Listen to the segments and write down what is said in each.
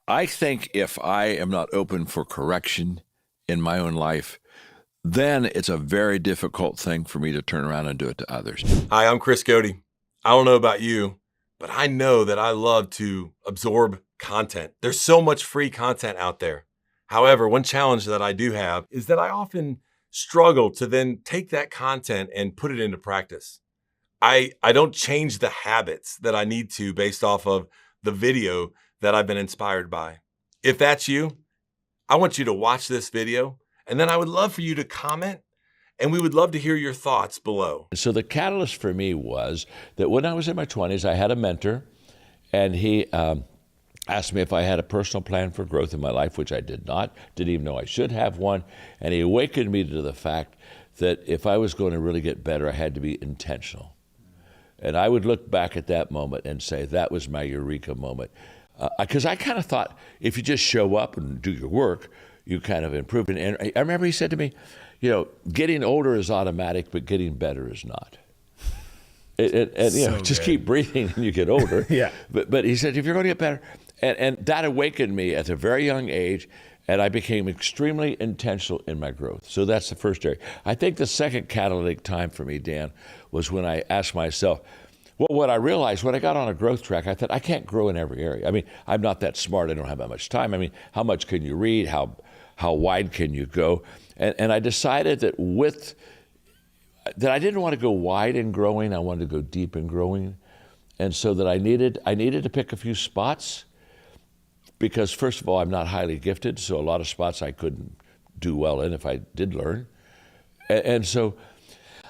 I think if I am not open for correction in my own life, then it's a very difficult thing for me to turn around and do it to others. Hi, I'm Chris Cody. I don't know about you, but I know that I love to absorb content. There's so much free content out there. However, one challenge that I do have is that I often struggle to then take that content and put it into practice. I don't change the habits that I need to based off of the video that I've been inspired by. If that's you, I want you to watch this video, and then I would love for you to comment, and we would love to hear your thoughts below. So the catalyst for me was that when I was in my 20s, I had a mentor, and he asked me if I had a personal plan for growth in my life, which I did not, didn't even know I should have one. And he awakened me to the fact that if I was going to really get better, I had to be intentional. And I would look back at that moment and say, that was my eureka moment. Because I kind of thought if you just show up and do your work, you kind of improve. And I remember he said to me, getting older is automatic, but getting better is not. Just keep breathing and you get older. Yeah. But he said, if you're going to get better, and that awakened me at a very young age, and I became extremely intentional in my growth. So that's the first area. I think the second catalytic time for me, Dan, was when I asked myself, well, what I realized when I got on a growth track, I thought, I can't grow in every area. I mean, I'm not that smart. I don't have that much time. I mean, how much can you read? How wide can you go? And I decided that I didn't want to go wide in growing. I wanted to go deep in growing. And so that I needed to pick a few spots because, first of all, I'm not highly gifted, so a lot of spots I couldn't do well in if I did learn. And so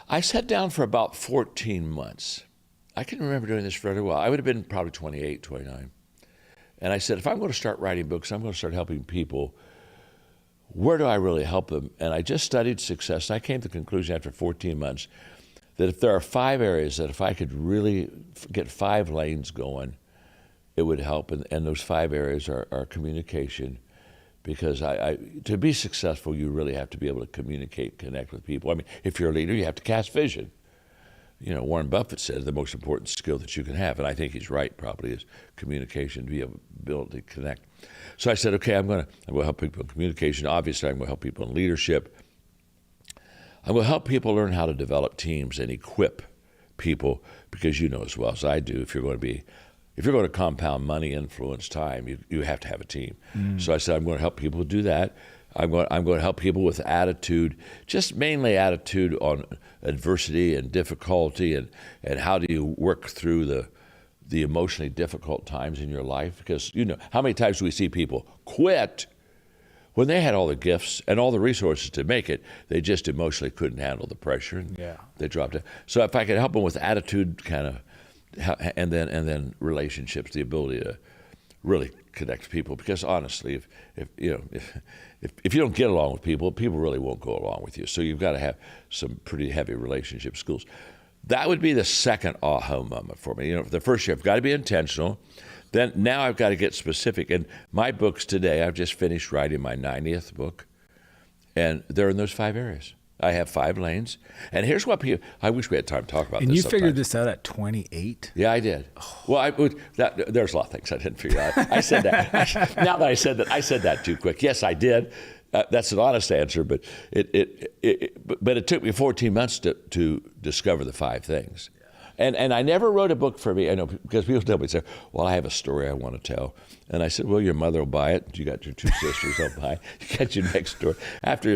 I sat down for about 14 months. I can remember doing this very well. I would have been probably 28, 29. And I said, if I'm going to start writing books, I'm going to start helping people. Where do I really help them? And I just studied success. And I came to the conclusion after 14 months that if there are 5 areas that if I could really get 5 lanes going, it would help. And those 5 areas are communication. Because to be successful, you really have to be able to communicate, connect with people. I mean, if you're a leader, you have to cast vision. Warren Buffett says the most important skill that you can have, and I think he's right, probably, is communication, to be able to connect. So I said, okay, I'm going to help people in communication. Obviously, I'm going to help people in leadership. I'm going to help people learn how to develop teams and equip people, because you know as well as I do, if you're going to compound money, influence, time, you have to have a team. So I said, I'm going to help people do that. I'm going to help people with attitude, just mainly attitude on adversity and difficulty, and how do you work through the emotionally difficult times in your life. Because how many times do we see people quit when they had all the gifts and all the resources to make it, they just emotionally couldn't handle the pressure, and they dropped it. So if I could help them with attitude, kind of, and then relationships, the ability to really connect to people, because honestly, if you don't get along with people really won't go along with you. So you've got to have some pretty heavy relationship skills. That would be the second aha moment for me. The first year, I've got to be intentional. Then now I've got to get specific. And my books today, I've just finished writing my 90th book, and they're in those 5 areas. I have 5 lanes. And here's what I wish we had time to talk about this. And you sometime. figured this out at 28? Yeah, I did. Well, there's a lot of things I didn't figure out. I said that. Now that I said that too quick. Yes, I did. That's an honest answer, but it took me 14 months to discover the 5 things. And I never wrote a book for me. I know, because people tell me, well, I have a story I want to tell. And I said, well, your mother will buy it. You got your 2 sisters, they'll buy it. You got your next story. After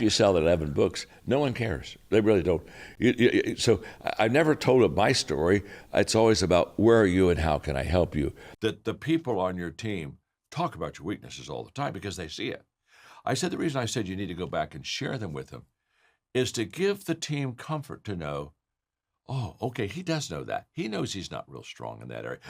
you sell 11 books, no one cares. They really don't. So I never told my story. It's always about where are you and how can I help you. The people on your team talk about your weaknesses all the time because they see it. I said the reason I said you need to go back and share them with them is to give the team comfort to know, oh, okay, he does know that. He knows he's not real strong in that area.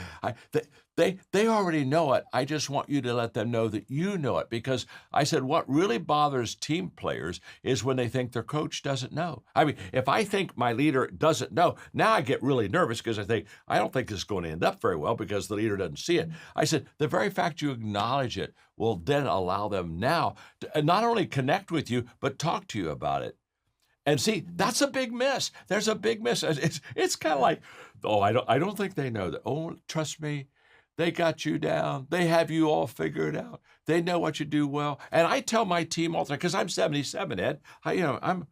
They already know it. I just want you to let them know that you know it, because I said what really bothers team players is when they think their coach doesn't know. I mean, if I think my leader doesn't know, now I get really nervous because I don't think this is going to end up very well because the leader doesn't see it. I said the very fact you acknowledge it will then allow them now to not only connect with you, but talk to you about it. And see, that's a big miss. There's a big miss. It's kind of like, oh, I don't think they know that. Oh, trust me, They got you down. They have you all figured out. They know what you do well. And I tell my team all the time, because I'm 77, Ed. I'm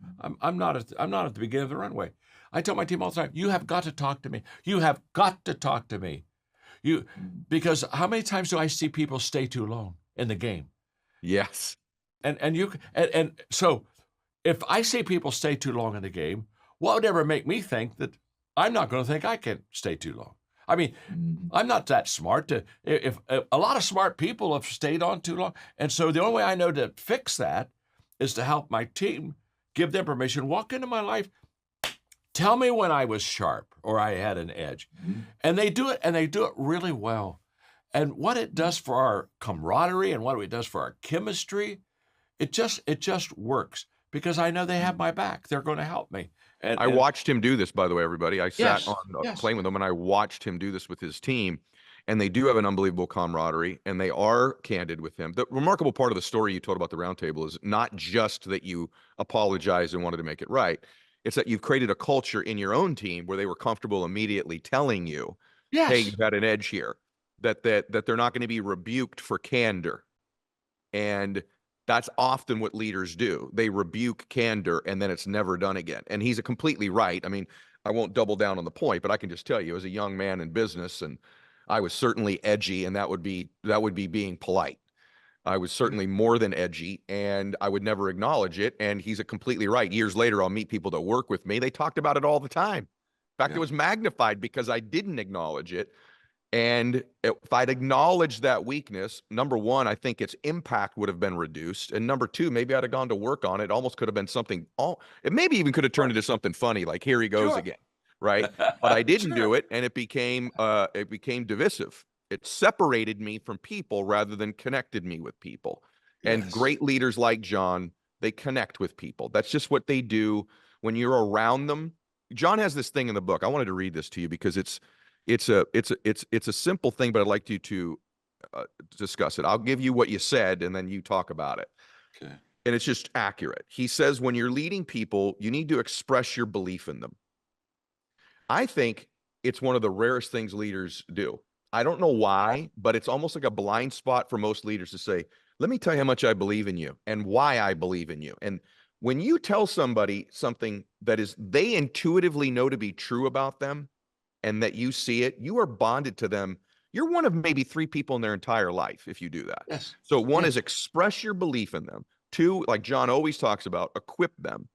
not at the beginning of the runway. I tell my team all the time, you have got to talk to me. You have got to talk to me. Because how many times do I see people stay too long in the game? Yes. And so if I see people stay too long in the game, what would ever make me think that I'm not going to think I can stay too long? I mean, I'm not that smart. If a lot of smart people have stayed on too long, and so the only way I know to fix that is to help my team, give them permission, walk into my life, tell me when I was sharp or I had an edge, and they do it really well. And what it does for our camaraderie and what it does for our chemistry, it just works because I know they have my back. They're going to help me. And I watched him do this, by the way, everybody. I sat on yes. playing with him, and I watched him do this with his team. And they do have an unbelievable camaraderie, and they are candid with him. The remarkable part of the story you told about the roundtable is not just that you apologized and wanted to make it right. It's that you've created a culture in your own team where they were comfortable immediately telling you, hey, you've got an edge here, that they're not going to be rebuked for candor. And that's often what leaders do. They rebuke candor, and then it's never done again. And he's completely right. I mean, I won't double down on the point, but I can just tell you, as a young man in business, and I was certainly edgy, and that would be being polite. I was certainly more than edgy, and I would never acknowledge it. And he's completely right. Years later, I'll meet people that work with me. They talked about it all the time. In fact, it was magnified because I didn't acknowledge it. And if I'd acknowledged that weakness, number one, I think its impact would have been reduced. And number two, maybe I'd have gone to work on it. Almost could have been something, it maybe even could have turned into something funny, like here he goes again, right? But I didn't do it, and it became divisive. It separated me from people rather than connected me with people. And great leaders like John, they connect with people. That's just what they do when you're around them. John has this thing in the book. I wanted to read this to you because it's a simple thing, but I'd like you to discuss it. I'll give you what you said, and then you talk about it. Okay. And it's just accurate. He says, when you're leading people, you need to express your belief in them. I think it's one of the rarest things leaders do. I don't know why, but it's almost like a blind spot for most leaders to say, let me tell you how much I believe in you and why I believe in you. And when you tell somebody something that is they intuitively know to be true about them, and that you see it, you are bonded to them. You're one of maybe 3 people in their entire life if you do that. Yes. So one is express your belief in them. 2, like John always talks about, equip them.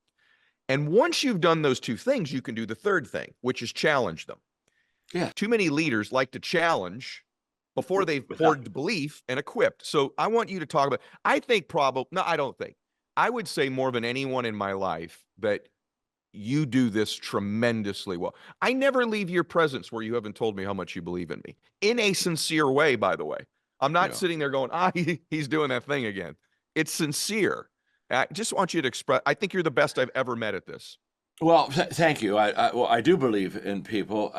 And once you've done those 2 things, you can do the third thing, which is challenge them. Yeah. Too many leaders like to challenge before they've poured belief and equipped. So I want you to talk about, I would say more than anyone in my life that you do this tremendously well. I never leave your presence where you haven't told me how much you believe in me. In a sincere way, by the way. I'm not sitting there going, he's doing that thing again. It's sincere. I just want you to express, I think you're the best I've ever met at this. Well, thank you. I do believe in people.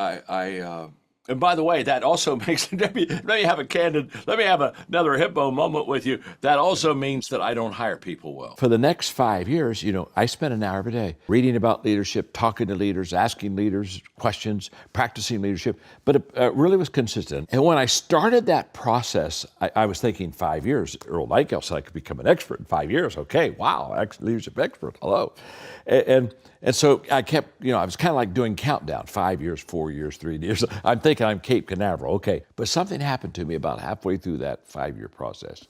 And by the way, that also makes, let me have another hippo moment with you. That also means that I don't hire people well. For the next 5 years, I spent an hour every day reading about leadership, talking to leaders, asking leaders questions, practicing leadership, but it really was consistent. And when I started that process, I was thinking 5 years. Earl Nightingale said I could become an expert in 5 years. Okay, wow, leadership expert, hello. And so I kept, I was kind of like doing countdown, 5 years, 4 years, 3 years. I'm thinking I'm Cape Canaveral, okay. But something happened to me about halfway through that 5-year process.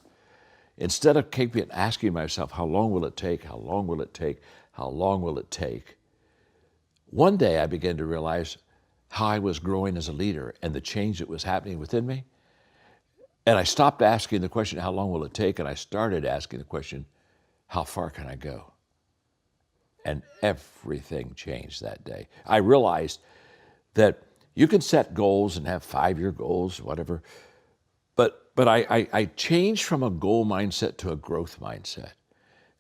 Instead of asking myself, how long will it take, how long will it take, how long will it take? One day I began to realize how I was growing as a leader and the change that was happening within me. And I stopped asking the question, how long will it take? And I started asking the question, how far can I go? And everything changed that day. I realized that you can set goals and have 5-year goals, whatever, but I changed from a goal mindset to a growth mindset.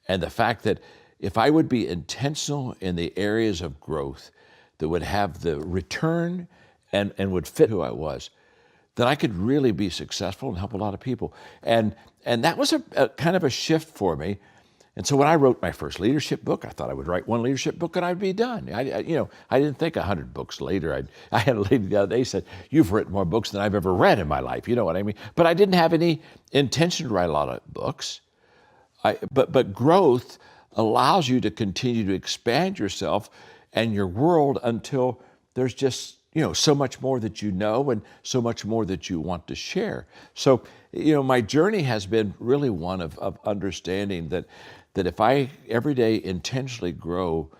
And the fact that if I would be intentional in the areas of growth that would have the return and would fit who I was, then I could really be successful and help a lot of people. And that was a kind of a shift for me. And so when I wrote my first leadership book, I thought I would write one leadership book and I'd be done. I didn't think 100 books later. I had a lady the other day said, "You've written more books than I've ever read in my life." You know what I mean? But I didn't have any intention to write a lot of books. But growth allows you to continue to expand yourself and your world until there's just so much more that you know and so much more that you want to share. So my journey has been really one of understanding that if I every day intentionally grow,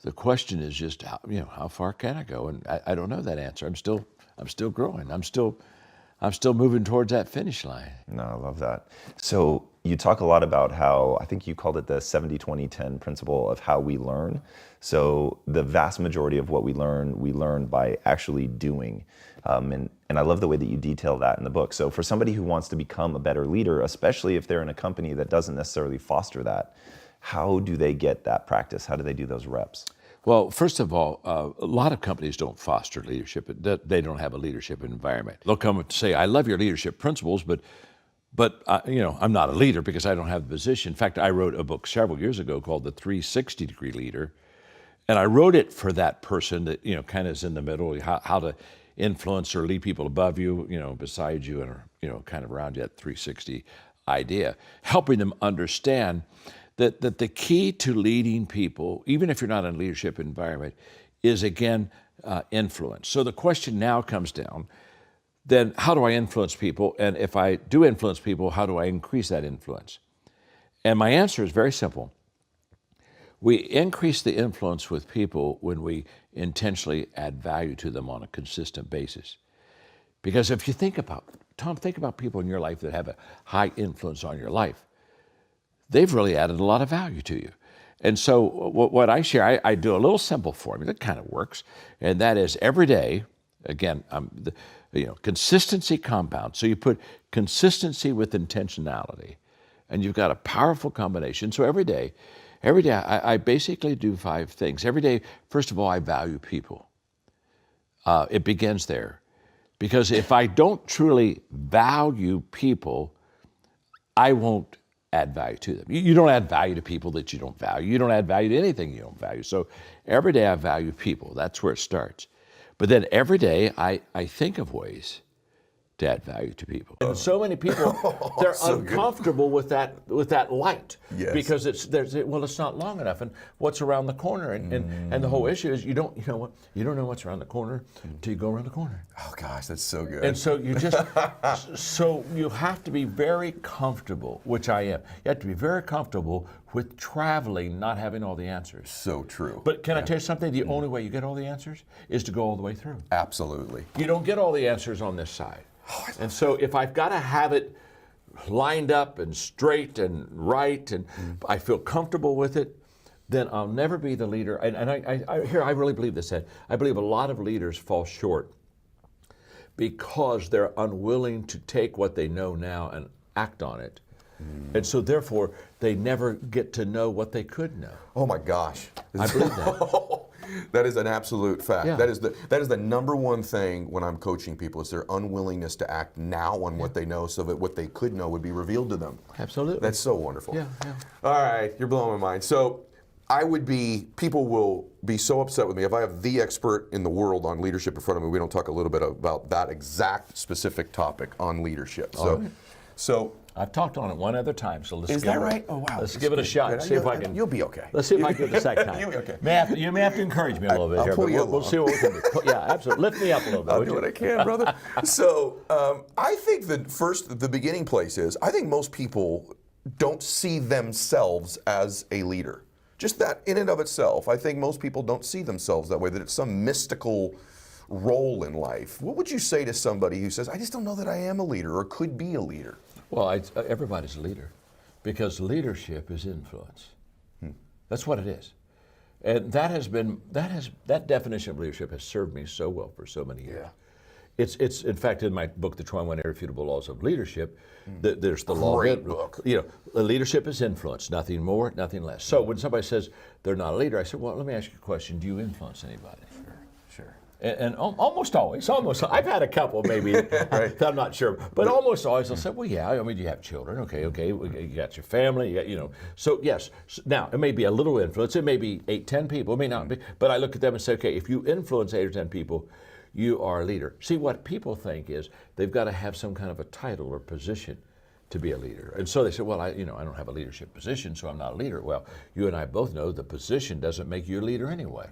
the question is just how far can I go? And I don't know that answer. I'm still growing. I'm still moving towards that finish line. No, I love that. So you talk a lot about how, I think you called it the 70-20-10 principle of how we learn. So the vast majority of what we learn by actually doing. And I love the way that you detail that in the book. So for somebody who wants to become a better leader, especially if they're in a company that doesn't necessarily foster that, how do they get that practice? How do they do those reps? Well, first of all, a lot of companies don't foster leadership. They don't have a leadership environment. They'll come and say, "I love your leadership principles, but I'm not a leader because I don't have the position." In fact, I wrote a book several years ago called The 360-Degree Leader, and I wrote it for that person that kind of is in the middle, how to influence or lead people above you, beside you, and kind of around you, that 360 idea, helping them understand that the key to leading people, even if you're not in a leadership environment, is again influence. So the question now comes down, then how do I influence people? And if I do influence people, how do I increase that influence? And my answer is very simple. We increase the influence with people when we intentionally add value to them on a consistent basis. Because if you think about people in your life that have a high influence on your life. They've really added a lot of value to you. And so what I share, I do a little simple formula that kind of works, and that is every day, again, consistency compounds. So you put consistency with intentionality, and you've got a powerful combination. So every day I basically do 5 things. Every day, first of all, I value people. It begins there. Because if I don't truly value people, I won't add value to them. You don't add value to people that you don't value. You don't add value to anything you don't value. So every day I value people. That's where it starts. But then every day I think of ways to add value to people. And so many people, they're uncomfortable with that light. Yes. Because it's not long enough. And what's around the corner? And the whole issue is you don't know what's around the corner until you go around the corner. Oh gosh, that's so good. And so so you have to be very comfortable, which I am. You have to be very comfortable with traveling, not having all the answers. So true. But can I tell you something? The only way you get all the answers is to go all the way through. Absolutely. You don't get all the answers on this side. And so if I've got to have it lined up and straight and right, and I feel comfortable with it, then I'll never be the leader. And I really believe this, Ed. I believe a lot of leaders fall short because they're unwilling to take what they know now and act on it. And so therefore, they never get to know what they could know. Oh my gosh. I believe that. That is an absolute fact. Yeah. That is the number one thing when I'm coaching people is their unwillingness to act now on what they know so that what they could know would be revealed to them. Absolutely. That's so wonderful. Yeah. All right, you're blowing my mind. So people will be so upset with me if I have the expert in the world on leadership in front of me. We don't talk a little bit about that exact specific topic on leadership. So I've talked on it one other time, so let's is give that it right? Oh wow. Let's give it a shot and see if I can. You'll be okay. Let's see if I can do it the second time. You'll be okay. You may have to encourage me a little bit here, pull but you we'll see what we can do. Yeah, absolutely. Lift me up a little bit. I'll would do you? what I can, brother. So I think the beginning place is, I think most people don't see themselves as a leader. Just that in and of itself, I think most people don't see themselves that way, that it's some mystical role in life. What would you say to somebody who says, I just don't know that I am a leader or could be a leader? Well, everybody's a leader, because leadership is influence. That's what it is. And that definition of leadership has served me so well for so many years. Yeah. It's in fact in my book, The 21 Irrefutable Laws of Leadership, there's the law. Great book. Leadership is influence, nothing more, nothing less. So when somebody says they're not a leader, I said, well, let me ask you a question. Do you influence anybody? Sure. And almost always, I've had a couple maybe, I'm not sure, but almost always they'll say, well, yeah, I mean, you have children, okay, you got your family, you got, so yes. Now, it may be a little influence, it may be 8, 10 people, it may not be, but I look at them and say, okay, if you influence 8 or 10 people, you are a leader. See, what people think is they've got to have some kind of a title or position to be a leader. And so they say, well, I don't have a leadership position, so I'm not a leader. Well, you and I both know the position doesn't make you a leader anyway.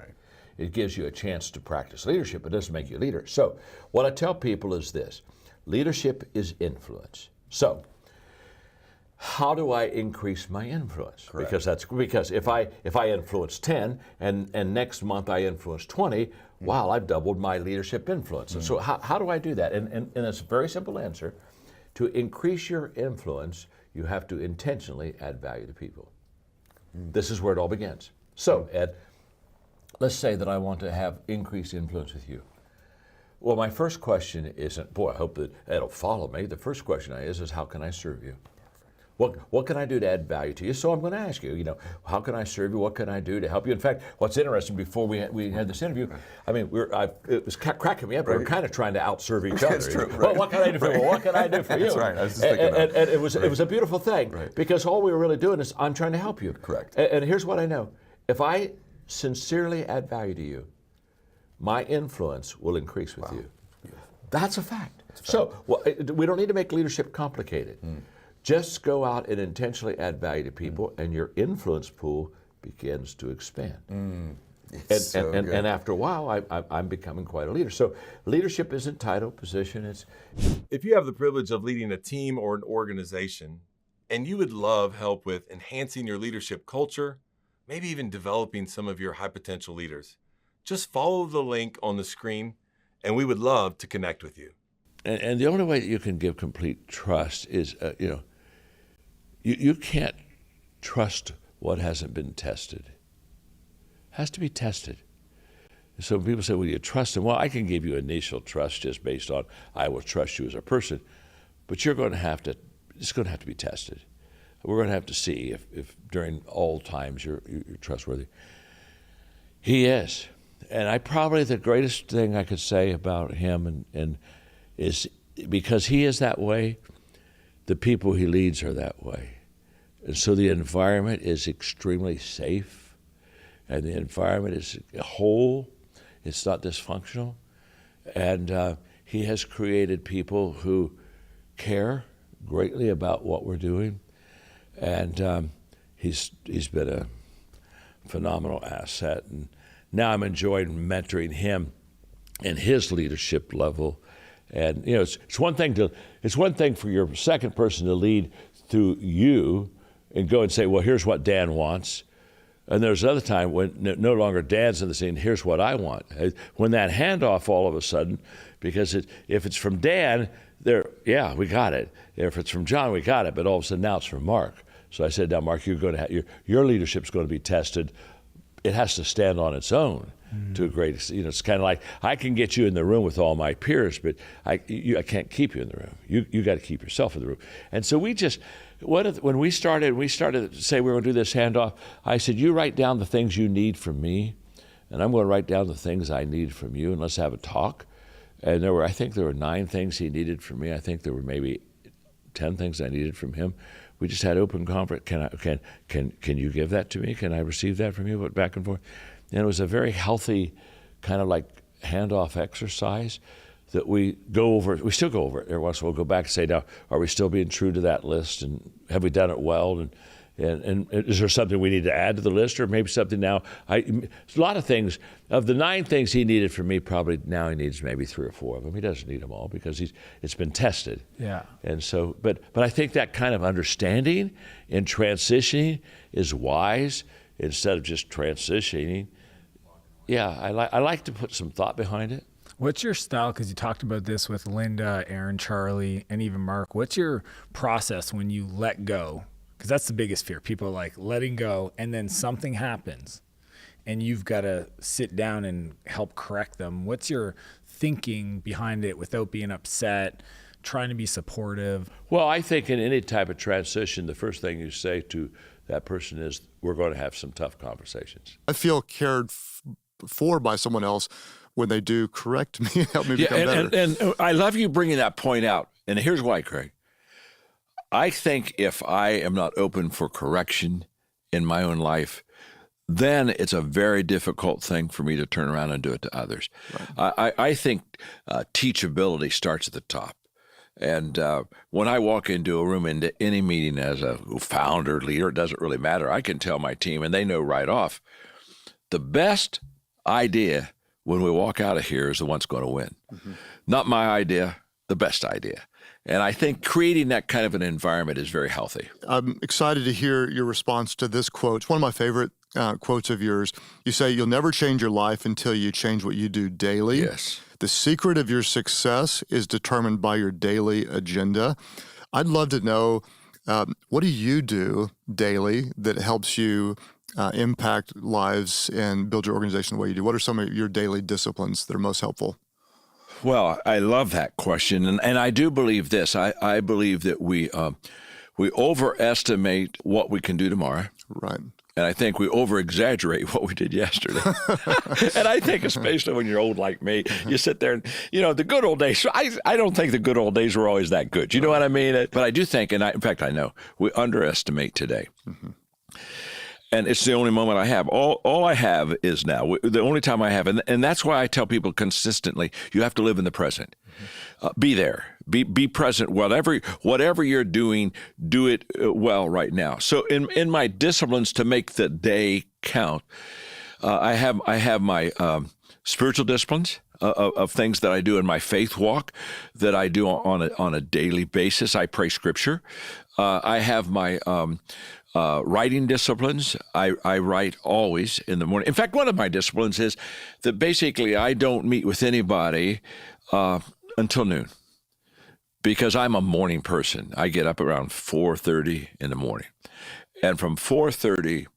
It gives you a chance to practice leadership, but it doesn't make you a leader. So what I tell people is this: leadership is influence. So how do I increase my influence? Correct. Because if I influence 10 and next month I influence 20, wow, I've doubled my leadership influence. And so how do I do that? And it's a very simple answer. To increase your influence, you have to intentionally add value to people. This is where it all begins. So, Ed, let's say that I want to have increased influence with you. Well, my first question isn't, boy, I hope that Ed'll follow me. The first question is how can I serve you? What can I do to add value to you? So I'm going to ask you, how can I serve you? What can I do to help you? In fact, what's interesting, before we had this interview, I mean, it was cracking me up. Right. We're kind of trying to outserve each other. That's true. Right. Well, what can I do for you? Well, what can I do for you? That's right. I was just thinking that. And it was a beautiful thing, because all we were really doing is I'm trying to help you. Correct. And here's what I know: if I sincerely add value to you, my influence will increase with you. That's a fact. So we don't need to make leadership complicated. Just go out and intentionally add value to people, and your influence pool begins to expand. And after a while, I'm becoming quite a leader. So leadership isn't title, position. If you have the privilege of leading a team or an organization, and you would love help with enhancing your leadership culture, maybe even developing some of your high potential leaders, just follow the link on the screen, and we would love to connect with you. And the only way that you can give complete trust is, you can't trust what hasn't been tested. It has to be tested. So people say, well, you trust him. Well, I can give you initial trust just based on I will trust you as a person, but it's going to have to be tested. We're going to have to see if during all times you're trustworthy. He is. And probably the greatest thing I could say about him and is because he is that way, the people he leads are that way. And so the environment is extremely safe, and the environment is whole. It's not dysfunctional. And he has created people who care greatly about what we're doing. And he's been a phenomenal asset. And now I'm enjoying mentoring him and his leadership level. And it's one thing for your second person to lead through you and go and say, well, here's what Dan wants. And there's another time when no longer Dan's in the scene, here's what I want. When that handoff all of a sudden, because if it's from Dan, we got it. If it's from John, we got it. But all of a sudden now it's from Mark. So I said, now Mark, you're going to your leadership's going to be tested. It has to stand on its own to a great extent. It's kind of like I can get you in the room with all my peers, but I can't keep you in the room. You got to keep yourself in the room. And so when we started to say we were going to do this handoff, I said, you write down the things you need from me, and I'm going to write down the things I need from you, and let's have a talk. And I think there were 9 things he needed from me. I think there were maybe 10 things I needed from him. We just had open conference. Can you give that to me? Can I receive that from you? But back and forth. And it was a very healthy kind of like handoff exercise that we go over. We still go over it every once in a while. We'll go back and say, now, are we still being true to that list? And have we done it well? And is there something we need to add to the list, or maybe something now? A lot of things. Of the 9 things he needed from me, probably now he needs maybe 3 or 4 of them. He doesn't need them all because it's been tested. Yeah. And so, but I think that kind of understanding and transitioning is wise instead of just transitioning. Yeah, I like to put some thought behind it. What's your style? Because you talked about this with Linda, Aaron, Charlie, and even Mark. What's your process when you let go? Because that's the biggest fear. People are like letting go, and then something happens, and you've got to sit down and help correct them. What's your thinking behind it without being upset, trying to be supportive? Well, I think in any type of transition, the first thing you say to that person is, we're going to have some tough conversations. I feel cared for by someone else when they do, correct me and help me become better. And I love you bringing that point out. And here's why, Craig. I think if I am not open for correction in my own life, then it's a very difficult thing for me to turn around and do it to others. Right. I think teachability starts at the top. And when I walk into a room, into any meeting as a founder, leader, it doesn't really matter. I can tell my team, and they know right off, the best idea when we walk out of here is the one that's going to win. Mm-hmm. Not my idea, the best idea. And I think creating that kind of an environment is very healthy. I'm excited to hear your response to this quote. It's one of my favorite quotes of yours. You say, "You'll never change your life until you change what you do daily." Yes. The secret of your success is determined by your daily agenda. I'd love to know, what do you do daily that helps you impact lives and build your organization the way you do? What are some of your daily disciplines that are most helpful? Well, I love that question. And I do believe this. I believe that we overestimate what we can do tomorrow. Right. And I think we over-exaggerate what we did yesterday. And I think especially when you're old like me, you sit there and, the good old days, I don't think the good old days were always that good. You know what I mean? But I do think, in fact, I know, we underestimate today. Mm-hmm. And it's the only moment I have. All I have is now. The only time I have. And that's why I tell people consistently, you have to live in the present. Be there. Be present. Whatever you're doing, do it well right now. So in my disciplines to make the day count, I have my spiritual disciplines of things that I do in my faith walk that I do on a daily basis. I pray scripture. I have my writing disciplines. I write always in the morning. In fact, one of my disciplines is that basically I don't meet with anybody until noon, because I'm a morning person. I get up around 4:30 in the morning. And from 4:30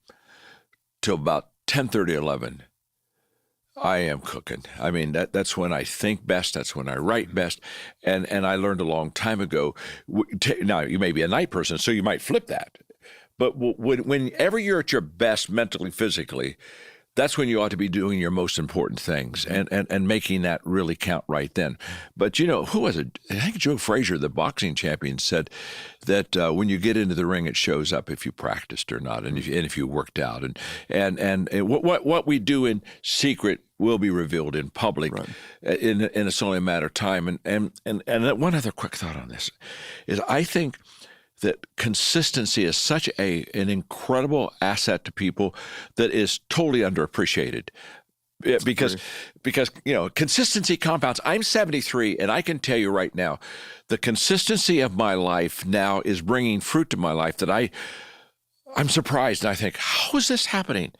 till about 10:30, 11, I am cooking. I mean, that's when I think best. That's when I write best. And I learned a long time ago, now you may be a night person, so you might flip that. But whenever you're at your best mentally, physically, that's when you ought to be doing your most important things and making that really count right then. But who was it? I think Joe Frazier, the boxing champion, said that when you get into the ring, it shows up if you practiced or not, and if you worked out. And what we do in secret will be revealed in public, right. And it's only a matter of time. And one other quick thought on this is, I think that consistency is such an incredible asset to people that is totally underappreciated. Because consistency compounds. I'm 73, and I can tell you right now, the consistency of my life now is bringing fruit to my life that I'm surprised, and I think, how is this happening?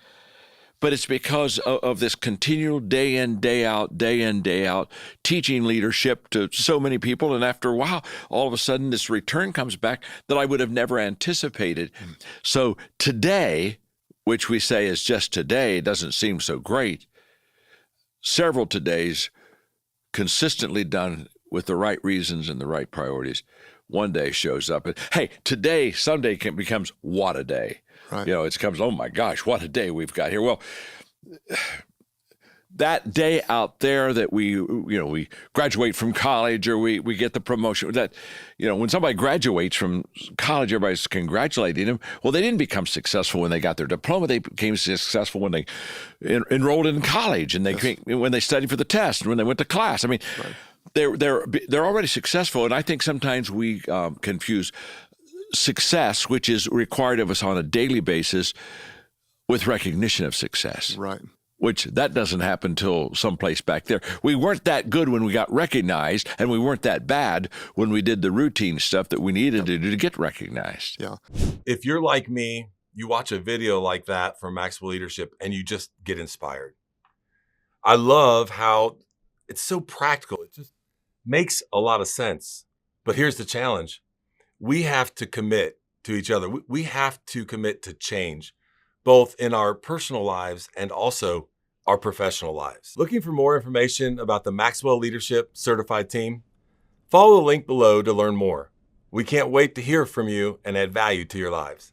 But it's because of this continual day in, day out teaching leadership to so many people. And after a while, all of a sudden, this return comes back that I would have never anticipated. So today, which we say is just today, doesn't seem so great. Several todays consistently done with the right reasons and the right priorities. One day shows up. And, hey, today, someday becomes what a day. Right. It comes, oh my gosh, what a day we've got here. Well, that day out there that we graduate from college or we get the promotion, that, when somebody graduates from college, everybody's congratulating them. Well, they didn't become successful when they got their diploma. They became successful when they enrolled in college and when they studied for the test and when they went to class. I mean, right. They're already successful. And I think sometimes we confuse success, which is required of us on a daily basis, with recognition of success. Right. Which that doesn't happen till someplace back there. We weren't that good when we got recognized, and we weren't that bad when we did the routine stuff that we needed to do to get recognized. Yeah. If you're like me, you watch a video like that from Maxwell Leadership and you just get inspired. I love how it's so practical. It just makes a lot of sense. But here's the challenge. We have to commit to each other. We have to commit to change, both in our personal lives and also our professional lives. Looking for more information about the Maxwell Leadership Certified Team? Follow the link below to learn more. We can't wait to hear from you and add value to your lives.